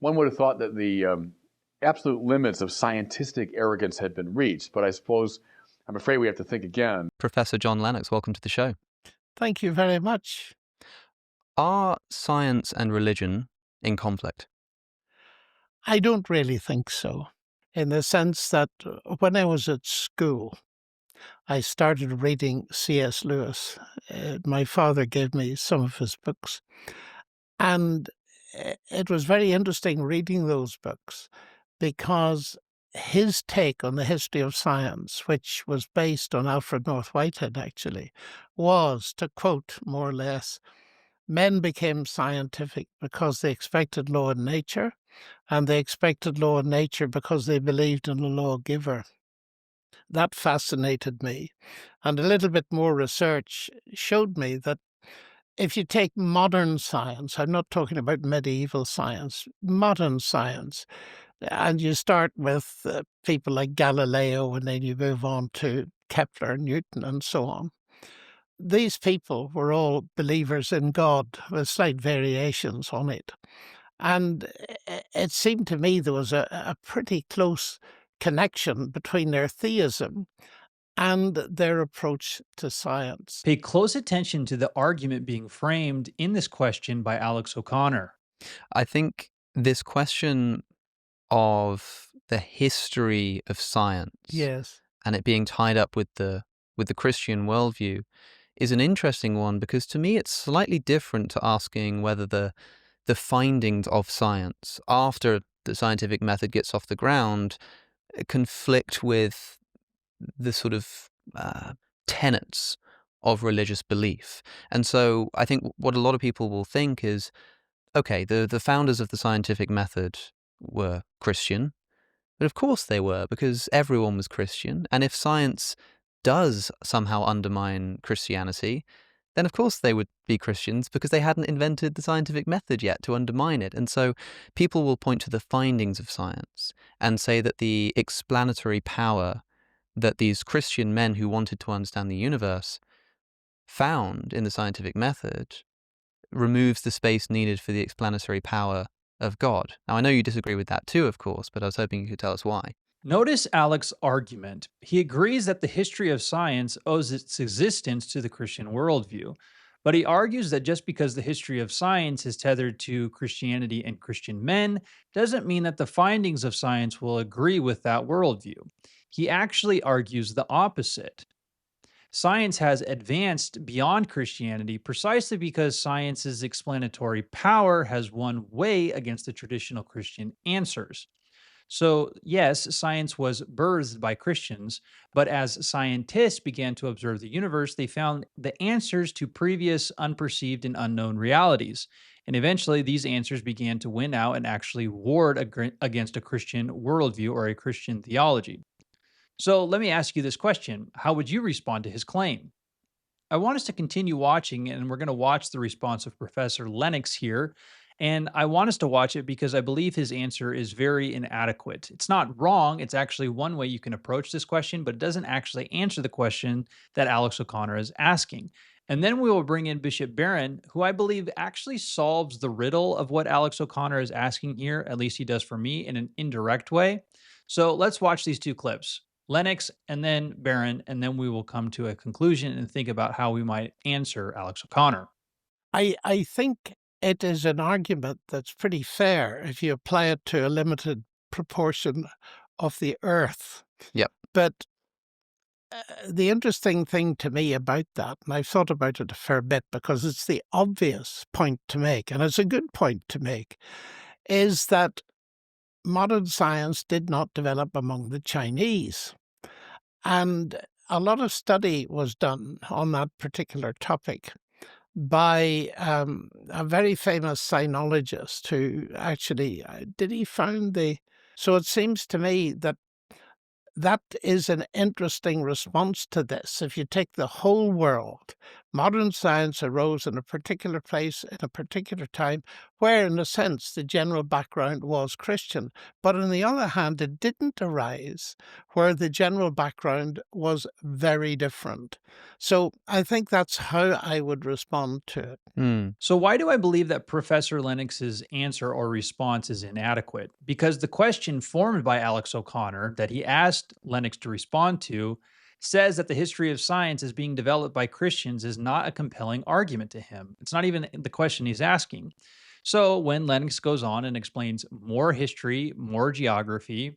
one would have thought that the absolute limits of scientific arrogance had been reached, but I'm afraid we have to think again. Professor John Lennox, welcome to the show. Thank you very much. Are science and religion in conflict? I don't really think so, in the sense that when I was at school, I started reading C.S. Lewis. My father gave me some of his books, and it was very interesting reading those books because his take on the history of science, which was based on Alfred North Whitehead actually, was, to quote more or less, men became scientific because they expected law in nature, and they expected law in nature because they believed in a lawgiver. That fascinated me. And a little bit more research showed me that if you take modern science, I'm not talking about medieval science, modern science, and you start with people like Galileo, and then you move on to Kepler, Newton, and so on. These people were all believers in God with slight variations on it. And it seemed to me there was a pretty close connection between their theism and their approach to science. Pay close attention to the argument being framed in this question by Alex O'Connor. I think this question of the history of science Yes. and it being tied up with the Christian worldview is an interesting one, because to me it's slightly different to asking whether the findings of science after the scientific method gets off the ground conflict with the sort of tenets of religious belief. And so I think what a lot of people will think is, okay, the founders of the scientific method were Christian, but of course they were, because everyone was Christian. And if science does somehow undermine Christianity, then of course they would be Christians, because they hadn't invented the scientific method yet to undermine it. And so people will point to the findings of science and say that the explanatory power that these Christian men who wanted to understand the universe found in the scientific method removes the space needed for the explanatory power of God. Now, I know you disagree with that too, of course, but I was hoping you could tell us why. Notice Alex's argument. He agrees that the history of science owes its existence to the Christian worldview, but he argues that just because the history of science is tethered to Christianity and Christian men doesn't mean that the findings of science will agree with that worldview. He actually argues the opposite. Science has advanced beyond Christianity precisely because science's explanatory power has won way against the traditional Christian answers. So, yes, science was birthed by Christians, but as scientists began to observe the universe, they found the answers to previous unperceived and unknown realities. And eventually, these answers began to win out and actually ward against a Christian worldview or a Christian theology. So, let me ask you this question. How would you respond to his claim? I want us to continue watching, and we're going to watch the response of Professor Lennox here. And I want us to watch it because I believe his answer is very inadequate. It's not wrong. It's actually one way you can approach this question, but it doesn't actually answer the question that Alex O'Connor is asking. And then we will bring in Bishop Barron, who I believe actually solves the riddle of what Alex O'Connor is asking here. At least he does for me, in an indirect way. So let's watch these two clips. Lennox and then Barron, and then we will come to a conclusion and think about how we might answer Alex O'Connor. I think it is an argument that's pretty fair if you apply it to a limited proportion of the earth. Yep. But the interesting thing to me about that, and I've thought about it a fair bit because it's the obvious point to make, and it's a good point to make, is that modern science did not develop among the Chinese. And a lot of study was done on that particular topic by a very famous sinologist who actually, did he found the... So it seems to me that that is an interesting response to this. If you take the whole world, Modern science arose in a particular place in a particular time where, in a sense, the general background was Christian. But on the other hand, it didn't arise where the general background was very different. So I think that's how I would respond to it. So, why do I believe that Professor Lennox's answer or response is inadequate? Because the question formed by Alex O'Connor that he asked Lennox to respond to says that the history of science is being developed by Christians is not a compelling argument to him. It's not even the question he's asking. So, when Lennox goes on and explains more history, more geography,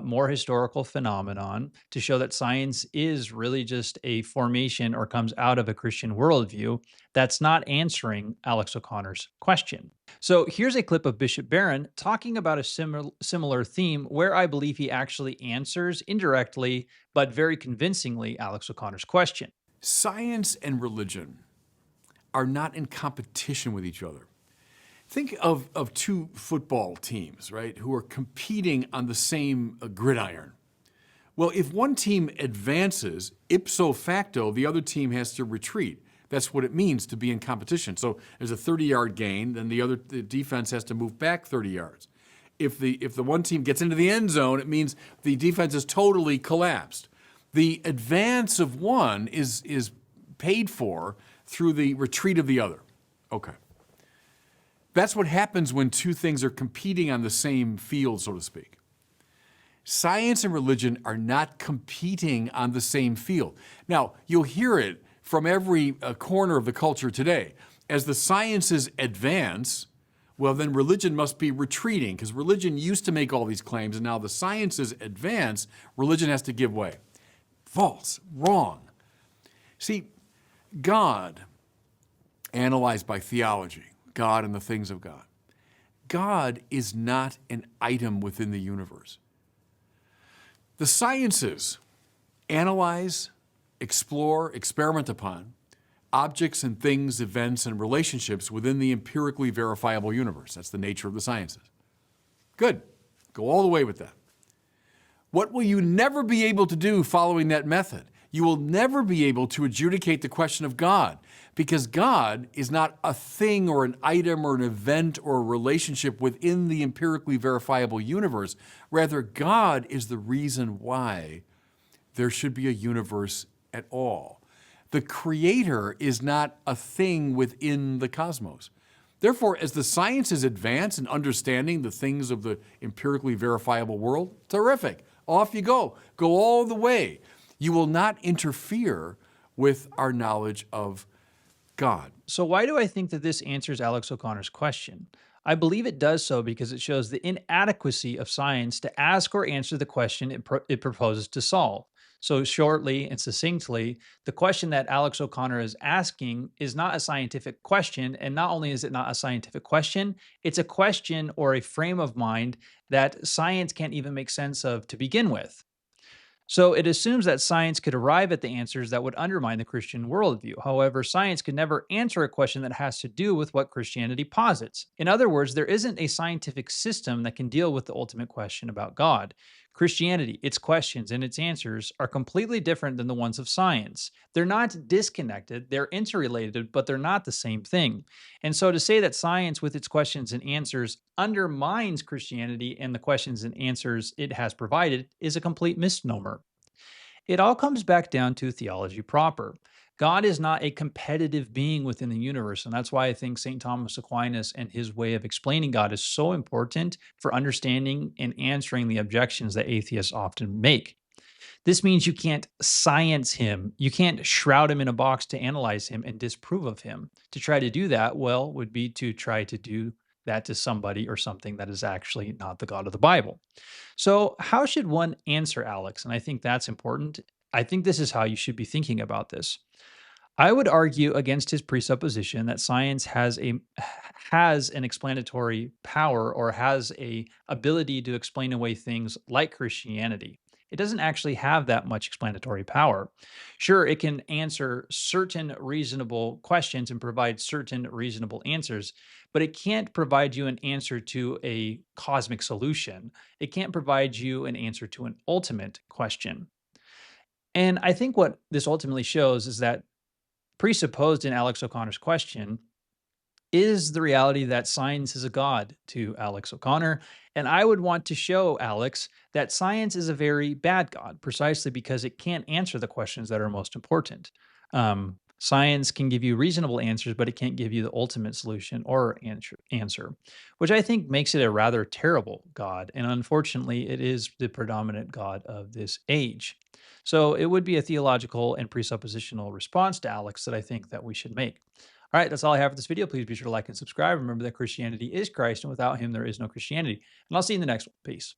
more historical phenomenon to show that science is really just a formation or comes out of a Christian worldview, that's not answering Alex O'Connor's question. So here's a clip of Bishop Barron talking about a similar theme where I believe he actually answers indirectly but very convincingly Alex O'Connor's question. Science and religion are not in competition with each other. Think of two football teams, right, who are competing on the same gridiron. Well, if one team advances, ipso facto, the other team has to retreat. That's what it means to be in competition. So there's a 30-yard gain, then the defense has to move back 30 yards. If the one team gets into the end zone, it means the defense is totally collapsed. The advance of one is paid for through the retreat of the other. Okay. That's what happens when two things are competing on the same field, so to speak. Science and religion are not competing on the same field. Now, you'll hear it from every corner of the culture today. As the sciences advance, well, then religion must be retreating, because religion used to make all these claims, and now the sciences advance, religion has to give way. False, wrong. See, God, analyzed by theology, God and the things of God. God is not an item within the universe. The sciences analyze, explore, experiment upon objects and things, events, and relationships within the empirically verifiable universe. That's the nature of the sciences. Good. Go all the way with that. What will you never be able to do following that method? You will never be able to adjudicate the question of God, because God is not a thing or an item or an event or a relationship within the empirically verifiable universe. Rather, God is the reason why there should be a universe at all. The Creator is not a thing within the cosmos. Therefore, as the sciences advance in understanding the things of the empirically verifiable world, terrific. Off you go. Go all the way. You will not interfere with our knowledge of God. So, why do I think that this answers Alex O'Connor's question? I believe it does so because it shows the inadequacy of science to ask or answer the question it proposes to solve. So, shortly and succinctly, the question that Alex O'Connor is asking is not a scientific question. And not only is it not a scientific question, it's a question or a frame of mind that science can't even make sense of to begin with. So it assumes that science could arrive at the answers that would undermine the Christian worldview. However, science could never answer a question that has to do with what Christianity posits. In other words, there isn't a scientific system that can deal with the ultimate question about God. Christianity, its questions, and its answers are completely different than the ones of science. They're not disconnected, they're interrelated, but they're not the same thing. And so to say that science with its questions and answers undermines Christianity and the questions and answers it has provided is a complete misnomer. It all comes back down to theology proper. God is not a competitive being within the universe, and that's why I think St. Thomas Aquinas and his way of explaining God is so important for understanding and answering the objections that atheists often make. This means you can't science him. You can't shroud him in a box to analyze him and disprove of him. To try to do that, well, would be to try to do that to somebody or something that is actually not the God of the Bible. So, how should one answer Alex? And I think that's important. I think this is how you should be thinking about this. I would argue against his presupposition that science has an explanatory power or has a ability to explain away things like Christianity. It doesn't actually have that much explanatory power. Sure, it can answer certain reasonable questions and provide certain reasonable answers, but it can't provide you an answer to a cosmic solution. It can't provide you an answer to an ultimate question. And I think what this ultimately shows is that presupposed in Alex O'Connor's question is the reality that science is a god to Alex O'Connor. And I would want to show Alex that science is a very bad god, precisely because it can't answer the questions that are most important. Science can give you reasonable answers, but it can't give you the ultimate solution or answer, which I think makes it a rather terrible god. And unfortunately, it is the predominant god of this age. So it would be a theological and presuppositional response to Alex that I think that we should make. All right, that's all I have for this video. Please be sure to like and subscribe. Remember that Christianity is Christ, and without him, there is no Christianity. And I'll see you in the next one. Peace.